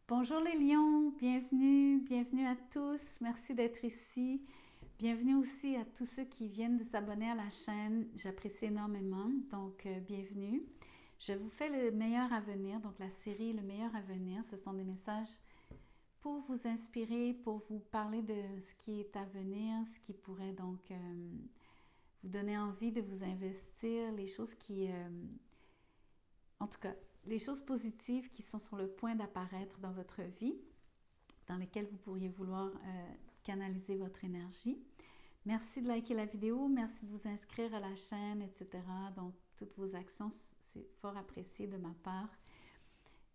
Bonjour les lions, bienvenue à tous, merci d'être ici. Bienvenue aussi à tous ceux qui viennent de s'abonner à la chaîne, j'apprécie énormément, donc bienvenue. Je vous fais le meilleur à venir, donc la série Le meilleur à venir, ce sont des messages pour vous inspirer, pour vous parler de ce qui est à venir, ce qui pourrait donc vous donner envie de vous investir, les choses qui, en tout cas, les choses positives qui sont sur le point d'apparaître dans votre vie, dans lesquelles vous pourriez vouloir canaliser votre énergie. Merci de liker la vidéo, merci de vous inscrire à la chaîne, etc. Donc, toutes vos actions, c'est fort apprécié de ma part.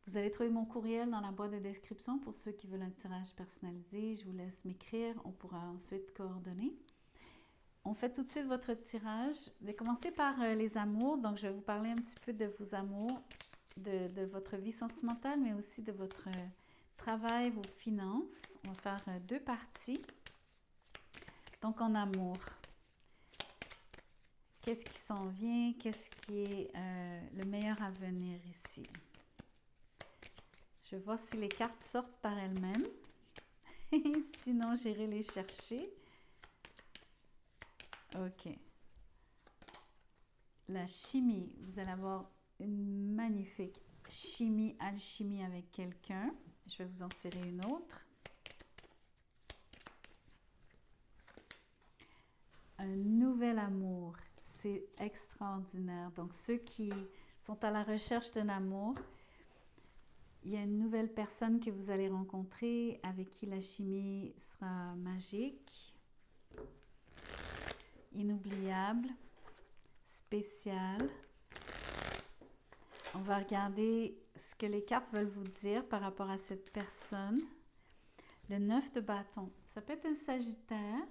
Vous allez trouver mon courriel dans la boîte de description pour ceux qui veulent un tirage personnalisé. Je vous laisse m'écrire, on pourra ensuite coordonner. On fait tout de suite votre tirage. Je vais commencer par les amours. Donc, je vais vous parler un petit peu de vos amours, de votre vie sentimentale, mais aussi de votre travail, vos finances. On va faire deux parties. Donc, en amour, qu'est-ce qui s'en vient? Qu'est-ce qui est le meilleur à venir ici? Je vois si les cartes sortent par elles-mêmes. Sinon, j'irai les chercher. OK. La chimie. Vous allez avoir une magnifique chimie, alchimie avec quelqu'un. Je vais vous en tirer une autre. Un nouvel amour. C'est extraordinaire. Donc, ceux qui sont à la recherche d'un amour, il y a une nouvelle personne que vous allez rencontrer avec qui la chimie sera magique, inoubliable, spéciale. On va regarder ce que les cartes veulent vous dire par rapport à cette personne. Le 9 de bâton, ça peut être un Sagittaire.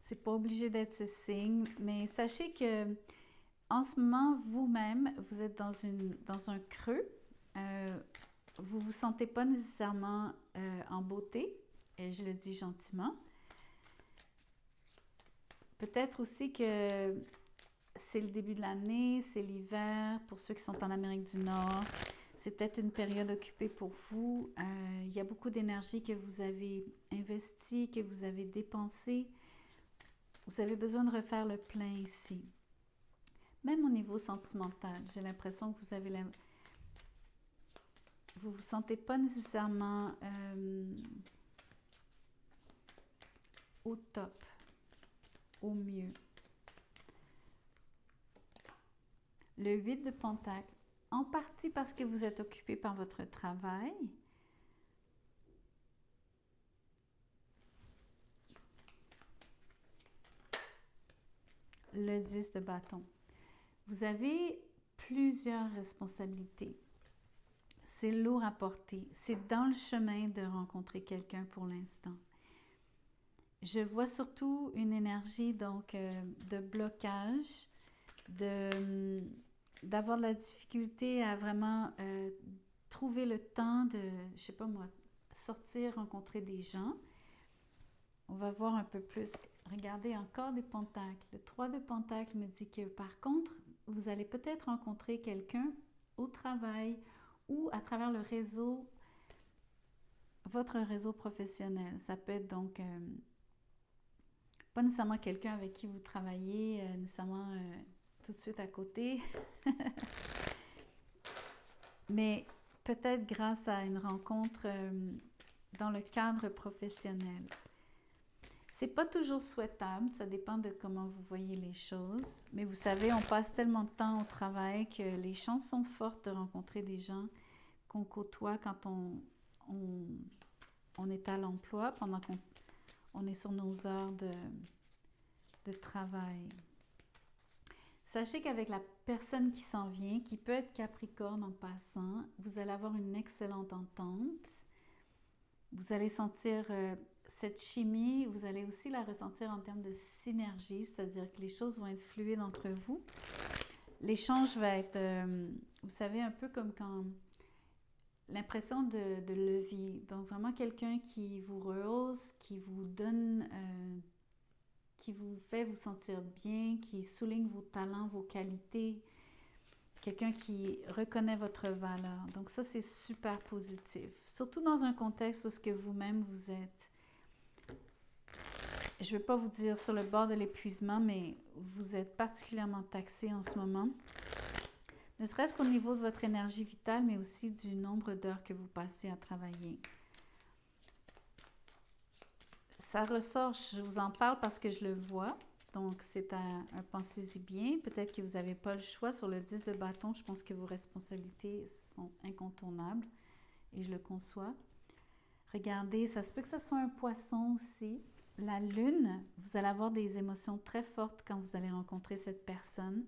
C'est pas obligé d'être ce signe, mais sachez que en ce moment, vous-même, vous êtes dans un creux. Vous ne vous sentez pas nécessairement en beauté, et je le dis gentiment. Peut-être aussi que c'est le début de l'année, c'est l'hiver, pour ceux qui sont en Amérique du Nord. C'est peut-être une période occupée pour vous. Il y a beaucoup d'énergie que vous avez investie, que vous avez dépensée. Vous avez besoin de refaire le plein ici. Même au niveau sentimental, j'ai l'impression que vous vous sentez pas nécessairement au top, au mieux. Le 8 de Pentacle, en partie parce que vous êtes occupé par votre travail. Le 10 de bâton. Vous avez plusieurs responsabilités. C'est lourd à porter. C'est dans le chemin de rencontrer quelqu'un pour l'instant. Je vois surtout une énergie donc de blocage, d'avoir de la difficulté à vraiment trouver le temps de, je sais pas moi, sortir, rencontrer des gens. On va voir un peu plus. Regardez, encore des pentacles. Le 3 de pentacles me dit que par contre, vous allez peut-être rencontrer quelqu'un au travail ou à travers le réseau, votre réseau professionnel. Ça peut être donc pas nécessairement quelqu'un avec qui vous travaillez, nécessairement tout de suite à côté, mais peut-être grâce à une rencontre dans le cadre professionnel. C'est pas toujours souhaitable, ça dépend de comment vous voyez les choses. Mais vous savez, on passe tellement de temps au travail que les chances sont fortes de rencontrer des gens qu'on côtoie quand on est à l'emploi, pendant qu'on est sur nos heures de travail. Sachez qu'avec la personne qui s'en vient, qui peut être Capricorne en passant, vous allez avoir une excellente entente. Vous allez sentir cette chimie, vous allez aussi la ressentir en termes de synergie, c'est-à-dire que les choses vont être fluides entre vous. L'échange va être, vous savez, un peu comme quand l'impression de levier. Donc vraiment quelqu'un qui vous rehausse, qui vous donne, qui vous fait vous sentir bien, qui souligne vos talents, vos qualités. quelqu'un qui reconnaît votre valeur. Donc ça, c'est super positif. Surtout dans un contexte où ce que vous-même vous êtes. Je ne vais pas vous dire sur le bord de l'épuisement, mais vous êtes particulièrement taxé en ce moment. Ne serait-ce qu'au niveau de votre énergie vitale, mais aussi du nombre d'heures que vous passez à travailler. Ça ressort, je vous en parle parce que je le vois. Donc, c'est un pensez-y bien. Peut-être que vous n'avez pas le choix. Sur le 10 de bâton, je pense que vos responsabilités sont incontournables et je le conçois. Regardez, ça se peut que ce soit un poisson aussi. La lune, vous allez avoir des émotions très fortes quand vous allez rencontrer cette personne.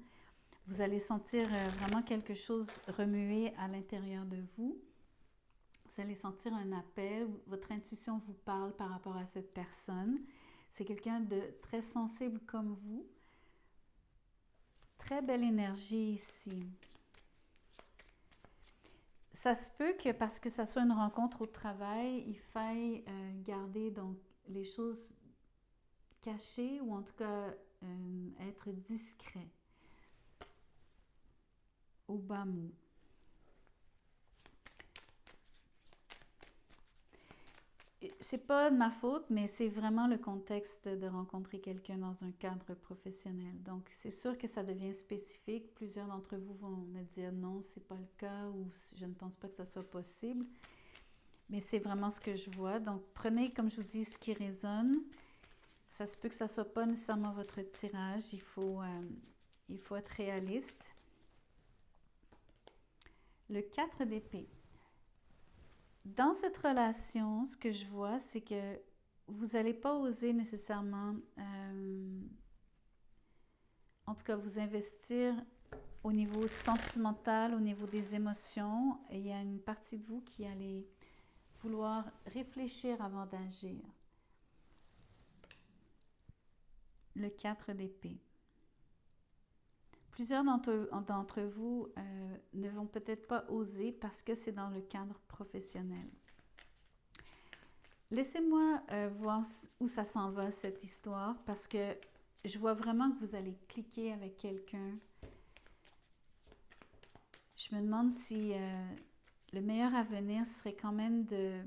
Vous allez sentir vraiment quelque chose remuer à l'intérieur de vous. Vous allez sentir un appel, votre intuition vous parle par rapport à cette personne. C'est quelqu'un de très sensible comme vous. Très belle énergie ici. Ça se peut que parce que ça soit une rencontre au travail, il faille garder donc les choses cachées ou en tout cas être discret. Au bas mot. C'est pas de ma faute, mais c'est vraiment le contexte de rencontrer quelqu'un dans un cadre professionnel. Donc, c'est sûr que ça devient spécifique. Plusieurs d'entre vous vont me dire non, c'est pas le cas ou je ne pense pas que ça soit possible. Mais c'est vraiment ce que je vois. Donc, prenez, comme je vous dis, ce qui résonne. Ça se peut que ça soit pas nécessairement votre tirage. Il faut être réaliste. Le 4 d'épée. Dans cette relation, ce que je vois, c'est que vous n'allez pas oser nécessairement, en tout cas, vous investir au niveau sentimental, au niveau des émotions. Et il y a une partie de vous qui allait vouloir réfléchir avant d'agir. Le 4 d'épée. Plusieurs d'entre vous ne vont peut-être pas oser parce que c'est dans le cadre professionnel. Laissez-moi voir où ça s'en va, cette histoire, parce que je vois vraiment que vous allez cliquer avec quelqu'un. Je me demande si le meilleur avenir serait quand même de...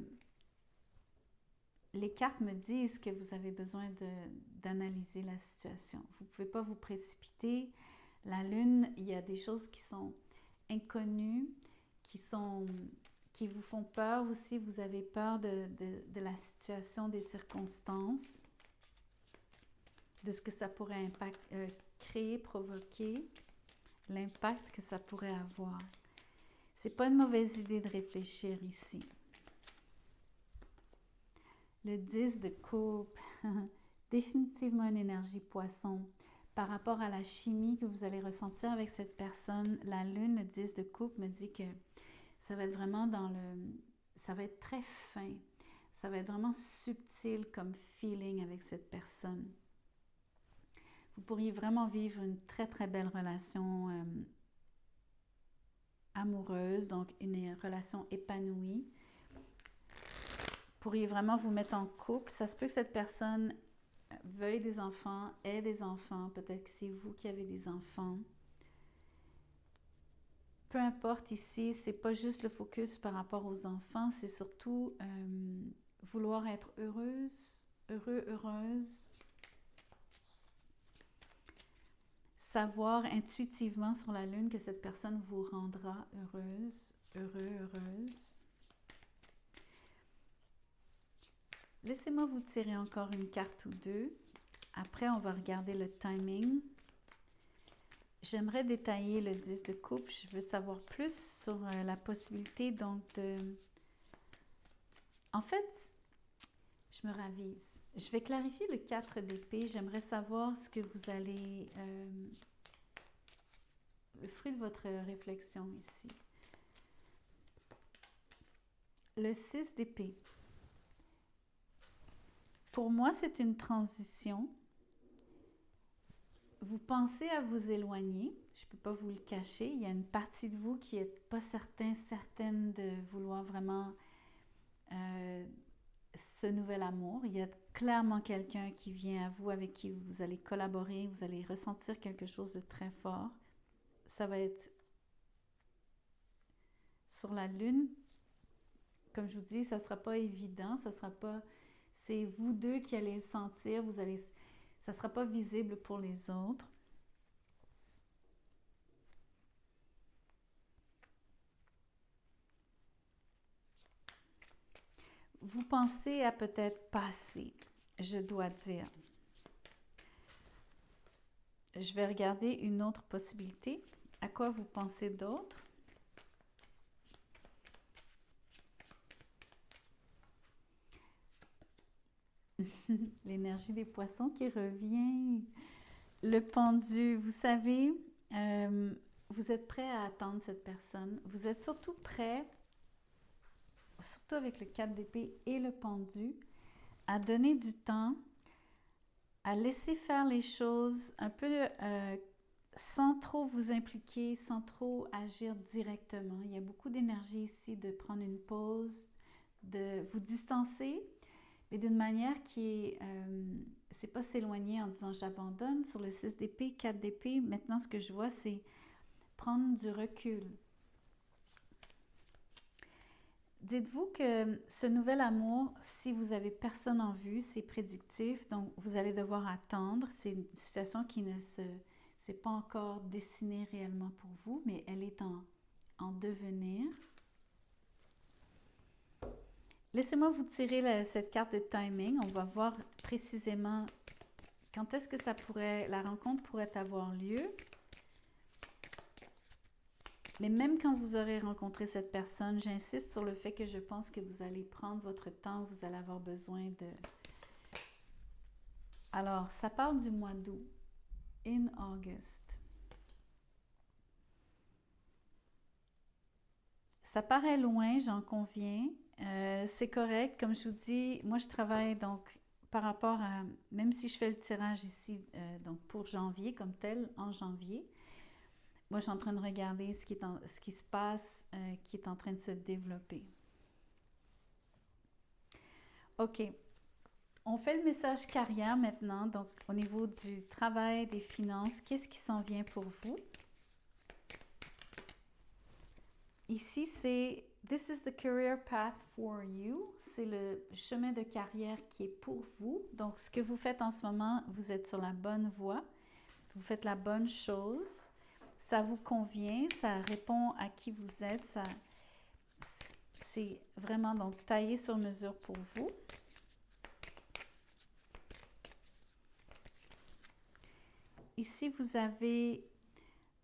Les cartes me disent que vous avez besoin d'analyser la situation. Vous ne pouvez pas vous précipiter. La lune, il y a des choses qui sont inconnues, qui vous font peur aussi. Vous avez peur de la situation, des circonstances, de ce que ça pourrait créer, provoquer, l'impact que ça pourrait avoir. C'est pas une mauvaise idée de réfléchir ici. Le 10 de coupe, définitivement une énergie poisson. Par rapport à la chimie que vous allez ressentir avec cette personne, la lune, le 10 de coupe, me dit que ça va être vraiment ça va être très fin. Ça va être vraiment subtil comme feeling avec cette personne. Vous pourriez vraiment vivre une très, très belle relation amoureuse, donc une relation épanouie. Vous pourriez vraiment vous mettre en couple. Ça se peut que cette personne veuille des enfants, ait des enfants. Peut-être que c'est vous qui avez des enfants. Peu importe ici, c'est pas juste le focus par rapport aux enfants, c'est surtout vouloir être heureuse. Savoir intuitivement sur la lune que cette personne vous rendra heureuse. Laissez-moi vous tirer encore une carte ou deux. Après, on va regarder le timing. J'aimerais détailler le 10 de coupe. Je veux savoir plus sur la possibilité donc de... En fait, je me ravise. Je vais clarifier le 4 d'épée. J'aimerais savoir ce que vous allez... le fruit de votre réflexion ici. Le 6 d'épée. Pour moi, c'est une transition. Vous pensez à vous éloigner. Je ne peux pas vous le cacher. Il y a une partie de vous qui n'est pas certaine de vouloir vraiment ce nouvel amour. Il y a clairement quelqu'un qui vient à vous, avec qui vous allez collaborer, vous allez ressentir quelque chose de très fort. Ça va être sur la lune, comme je vous dis, ça ne sera pas évident, ça sera pas... C'est vous deux qui allez le sentir, ça ne sera pas visible pour les autres. Vous pensez à peut-être passer, je dois dire. Je vais regarder une autre possibilité. À quoi vous pensez d'autre? L'énergie des poissons qui revient. Le pendu, vous savez, vous êtes prêt à attendre cette personne. Vous êtes surtout prêt, surtout avec le 4 d'épée et le pendu, à donner du temps, à laisser faire les choses un peu sans trop vous impliquer, sans trop agir directement. Il y a beaucoup d'énergie ici de prendre une pause, de vous distancer, mais d'une manière qui est, c'est pas s'éloigner en disant j'abandonne sur le 6 d'épée, 4 d'épée. Maintenant, ce que je vois, c'est prendre du recul. Dites-vous que ce nouvel amour, si vous avez personne en vue, c'est prédictif, donc vous allez devoir attendre. C'est une situation qui ne s'est pas encore dessinée réellement pour vous, mais elle est en devenir. Laissez-moi vous tirer cette carte de timing. On va voir précisément quand est-ce que la rencontre pourrait avoir lieu. Mais même quand vous aurez rencontré cette personne, j'insiste sur le fait que je pense que vous allez prendre votre temps, vous allez avoir besoin de... Alors, ça parle du mois d'août. In August. Ça paraît loin, j'en conviens. C'est correct. Comme je vous dis, moi je travaille donc par rapport à... Même si je fais le tirage ici, donc pour janvier comme tel, en janvier, moi, je suis en train de regarder ce qui se passe, qui est en train de se développer. OK. On fait le message carrière maintenant. Donc, au niveau du travail, des finances, qu'est-ce qui s'en vient pour vous? Ici, c'est This is the career path for you. C'est le chemin de carrière qui est pour vous. Donc, ce que vous faites en ce moment, vous êtes sur la bonne voie. Vous faites la bonne chose. Ça vous convient, ça répond à qui vous êtes, c'est vraiment donc taillé sur mesure pour vous. Ici, vous avez,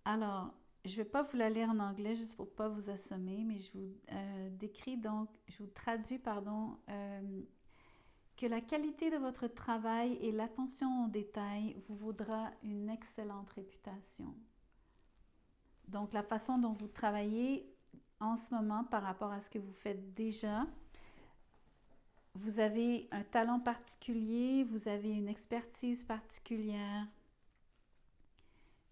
alors, je ne vais pas vous la lire en anglais juste pour ne pas vous assommer, mais je vous décris donc, je vous traduis, pardon, que la qualité de votre travail et l'attention aux détails vous vaudra une excellente réputation. Donc, la façon dont vous travaillez en ce moment par rapport à ce que vous faites déjà, vous avez un talent particulier, vous avez une expertise particulière,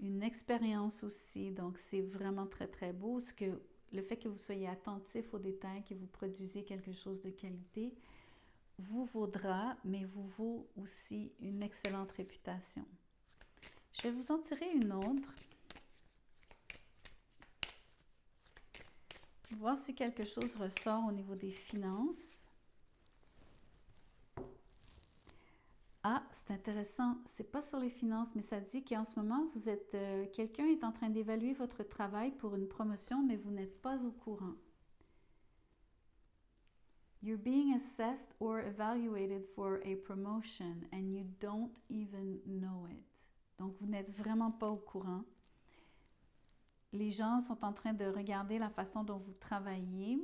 une expérience aussi. Donc, c'est vraiment très, très beau. Le fait que vous soyez attentif aux détails, que vous produisiez quelque chose de qualité, vous vaudra, mais vous vaut aussi une excellente réputation. Je vais vous en tirer une autre. Voir si quelque chose ressort au niveau des finances. Ah, c'est intéressant. C'est pas sur les finances, mais ça dit qu'en ce moment, quelqu'un est en train d'évaluer votre travail pour une promotion, mais vous n'êtes pas au courant. You're being assessed or evaluated for a promotion and you don't even know it. Donc, vous n'êtes vraiment pas au courant. Les gens sont en train de regarder la façon dont vous travaillez,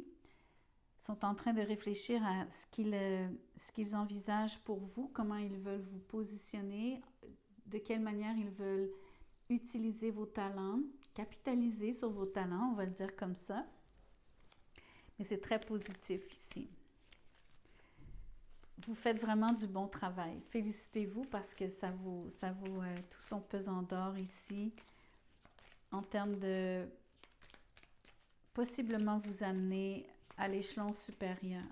sont en train de réfléchir à ce qu'ils envisagent pour vous, comment ils veulent vous positionner, de quelle manière ils veulent utiliser vos talents, capitaliser sur vos talents, on va le dire comme ça. Mais c'est très positif ici. Vous faites vraiment du bon travail. Félicitez-vous parce que ça vaut tout son pesant d'or ici en termes de possiblement vous amener à l'échelon supérieur.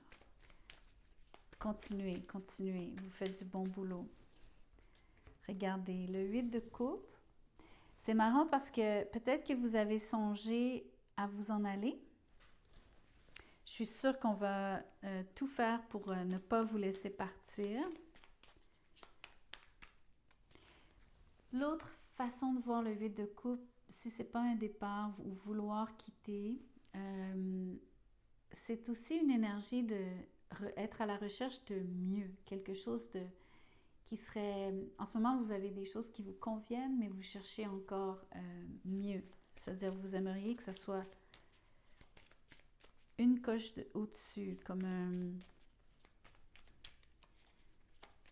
Continuez, continuez. Vous faites du bon boulot. Regardez, le 8 de coupe. C'est marrant parce que peut-être que vous avez songé à vous en aller. suis sûre qu'on va tout faire pour ne pas vous laisser partir. L'autre façon de voir le 8 de coupe, si ce n'est pas un départ ou vouloir quitter, c'est aussi une énergie de être à la recherche de mieux, quelque chose de qui serait... En ce moment, vous avez des choses qui vous conviennent, mais vous cherchez encore mieux. C'est-à-dire, vous aimeriez que ça soit une coche au-dessus, comme un...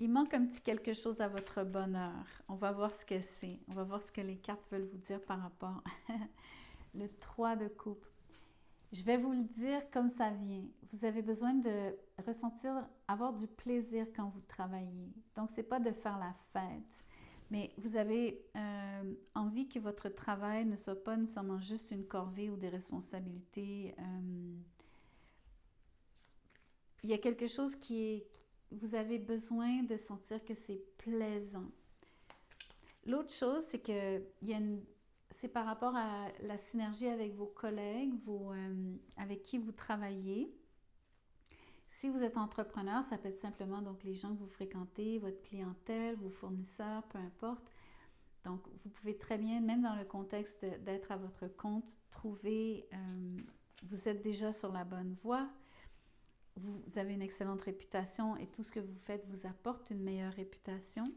Il manque un petit quelque chose à votre bonheur. On va voir ce que c'est. On va voir ce que les cartes veulent vous dire par rapport le 3 de coupe. Je vais vous le dire comme ça vient. Vous avez besoin de ressentir, avoir du plaisir quand vous travaillez. Donc, ce n'est pas de faire la fête, mais vous avez envie que votre travail ne soit pas nécessairement juste une corvée ou des responsabilités. Il y a quelque chose qui est... Vous avez besoin de sentir que c'est plaisant. L'autre chose, c'est que c'est par rapport à la synergie avec vos collègues, avec qui vous travaillez. Si vous êtes entrepreneur, ça peut être simplement donc les gens que vous fréquentez, votre clientèle, vos fournisseurs, peu importe. Donc, vous pouvez très bien, même dans le contexte d'être à votre compte, trouver, vous êtes déjà sur la bonne voie. Vous avez une excellente réputation et tout ce que vous faites vous apporte une meilleure réputation.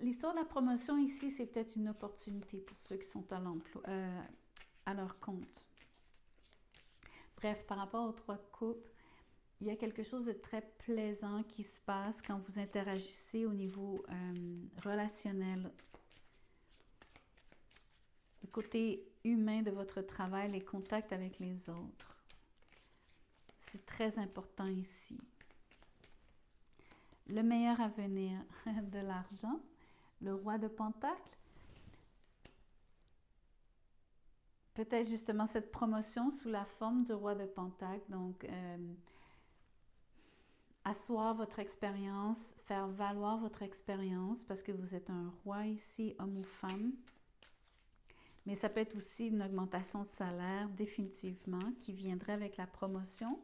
L'histoire de la promotion ici, c'est peut-être une opportunité pour ceux qui sont à l'emploi, à leur compte. Bref, par rapport aux 3 de coupe, il y a quelque chose de très plaisant qui se passe quand vous interagissez au niveau relationnel. Le côté humain de votre travail, les contacts avec les autres. C'est très important ici. Le meilleur avenir de l'argent, le roi de Pentacles. Peut-être justement cette promotion sous la forme du roi de Pentacles. Donc, asseoir votre expérience, faire valoir votre expérience parce que vous êtes un roi ici, homme ou femme. Mais ça peut être aussi une augmentation de salaire définitivement qui viendrait avec la promotion.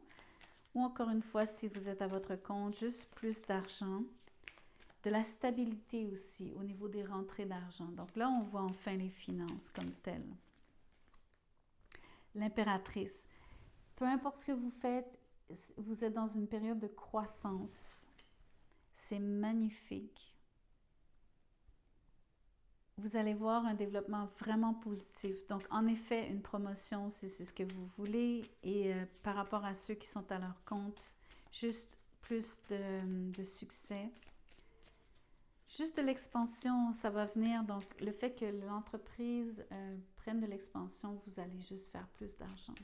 Ou encore une fois, si vous êtes à votre compte, juste plus d'argent. De la stabilité aussi au niveau des rentrées d'argent. Donc là, on voit enfin les finances comme telles. L'impératrice. Peu importe ce que vous faites, vous êtes dans une période de croissance. C'est magnifique. Vous allez voir un développement vraiment positif. Donc, en effet, une promotion, si c'est ce que vous voulez. Et par rapport à ceux qui sont à leur compte, juste plus de succès. Juste de l'expansion, ça va venir. Donc, le fait que l'entreprise prenne de l'expansion, vous allez juste faire plus d'argent.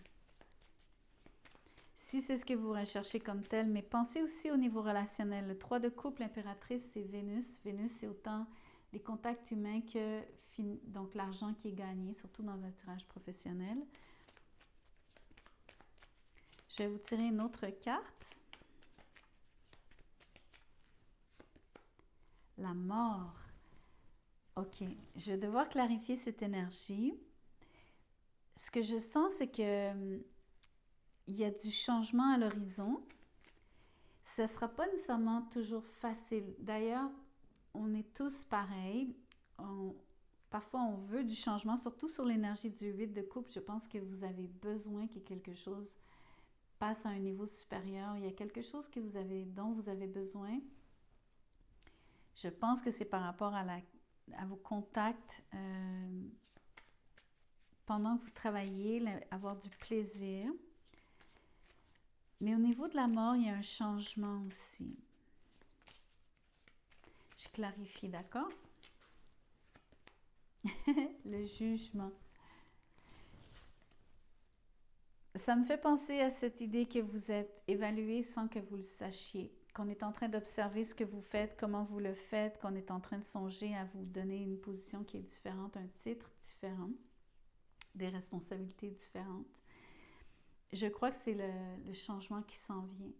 Si c'est ce que vous recherchez comme tel, mais pensez aussi au niveau relationnel. Le 3 de coupe, l'impératrice, c'est Vénus. Vénus, c'est autant les contacts humains que donc l'argent qui est gagné, surtout dans un tirage professionnel. Je vais vous tirer une autre carte. La mort. Ok, je vais devoir clarifier cette énergie. Ce que je sens, c'est que il y a du changement à l'horizon. Ce ne sera pas nécessairement toujours facile. D'ailleurs, on est tous pareils. Parfois, on veut du changement, surtout sur l'énergie du 8 de coupe. Je pense que vous avez besoin que quelque chose passe à un niveau supérieur. Il y a quelque chose que dont vous avez besoin. Je pense que c'est par rapport à vos contacts pendant que vous travaillez, avoir du plaisir. Mais au niveau de la mort, il y a un changement aussi. Je clarifie, d'accord? Le jugement. Ça me fait penser à cette idée que vous êtes évalué sans que vous le sachiez. Qu'on est en train d'observer ce que vous faites, comment vous le faites, qu'on est en train de songer à vous donner une position qui est différente, un titre différent, des responsabilités différentes. Je crois que c'est le changement qui s'en vient.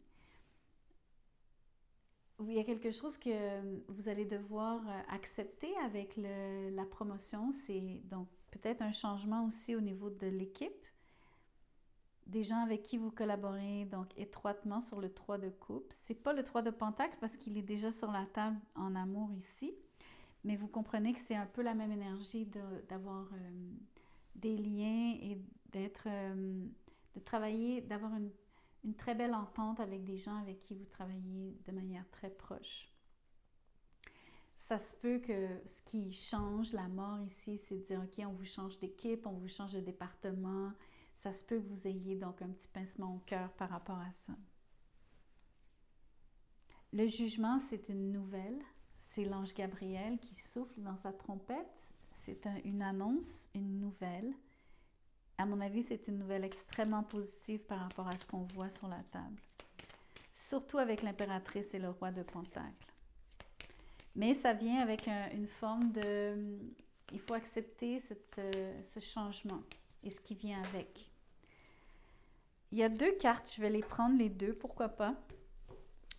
Il y a quelque chose que vous allez devoir accepter avec la promotion. C'est donc peut-être un changement aussi au niveau de l'équipe. des gens avec qui vous collaborez donc étroitement sur le 3 de coupe. C'est pas le 3 de pentacle parce qu'il est déjà sur la table en amour ici, mais vous comprenez que c'est un peu la même énergie d'avoir des liens et de travailler, d'avoir une très belle entente avec des gens avec qui vous travaillez de manière très proche. Ça se peut que ce qui change la mort ici, c'est de dire, OK, on vous change d'équipe, on vous change de département. Ça se peut que vous ayez donc un petit pincement au cœur par rapport à ça. Le jugement, c'est une nouvelle. C'est l'ange Gabriel qui souffle dans sa trompette. C'est une annonce, une nouvelle. À mon avis, c'est une nouvelle extrêmement positive par rapport à ce qu'on voit sur la table. Surtout avec l'impératrice et le roi de Pentacle. Mais ça vient avec une forme de... Il faut accepter ce changement et ce qui vient avec. Il y a 2 cartes, je vais les prendre les 2, pourquoi pas.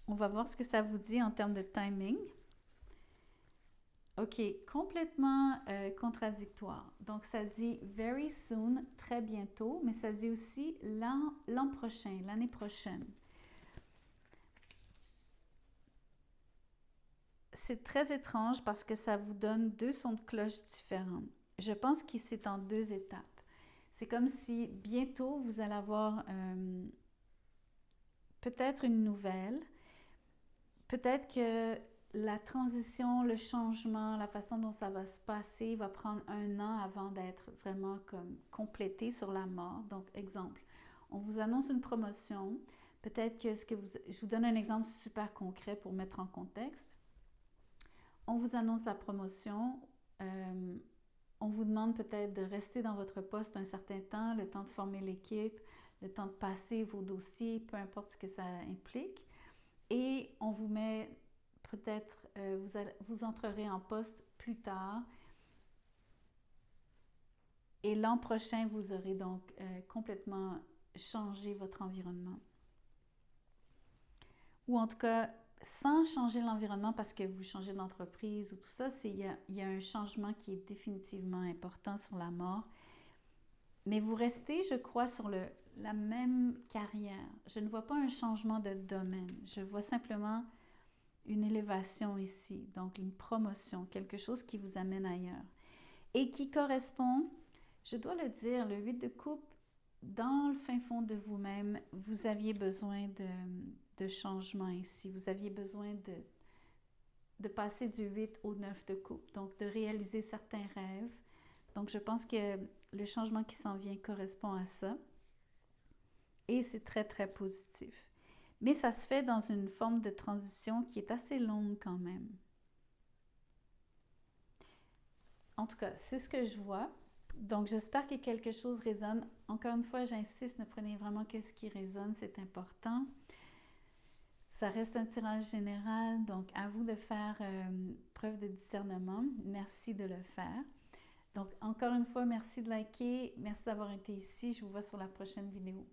On va voir ce que ça vous dit en termes de timing. OK, complètement contradictoire. Donc, ça dit « very soon », très bientôt, mais ça dit aussi l'an prochain, l'année prochaine. C'est très étrange parce que ça vous donne 2 sons de cloche différents. Je pense que c'est en 2 étapes. C'est comme si bientôt vous allez avoir peut-être une nouvelle, peut-être que la transition, le changement, la façon dont ça va se passer va prendre 1 an avant d'être vraiment comme complété sur la mort. Donc, exemple, on vous annonce une promotion. Peut-être que je vous donne un exemple super concret pour mettre en contexte. On vous annonce la promotion. On vous demande peut-être de rester dans votre poste un certain temps, le temps de former l'équipe, le temps de passer vos dossiers, peu importe ce que ça implique. Et on vous met peut-être, vous entrerez en poste plus tard. Et l'an prochain, vous aurez donc complètement changé votre environnement. Ou en tout cas, sans changer l'environnement parce que vous changez d'entreprise ou tout ça, il y a un changement qui est définitivement important sur la mort. Mais vous restez, je crois, sur la même carrière. Je ne vois pas un changement de domaine. Je vois simplement une élévation ici, donc une promotion, quelque chose qui vous amène ailleurs. Et qui correspond, je dois le dire, le 8 de coupe, dans le fin fond de vous-même, vous aviez besoin de changement ici. Vous aviez besoin de passer du 8 au 9 de coupe, donc de réaliser certains rêves. Donc, je pense que le changement qui s'en vient correspond à ça. Et c'est très, très positif. Mais ça se fait dans une forme de transition qui est assez longue quand même. En tout cas, c'est ce que je vois. Donc, j'espère que quelque chose résonne. Encore une fois, j'insiste, ne prenez vraiment que ce qui résonne, c'est important. Ça reste un tirage général, donc à vous de faire preuve de discernement. Merci de le faire. Donc, encore une fois, merci de liker. Merci d'avoir été ici. Je vous vois sur la prochaine vidéo.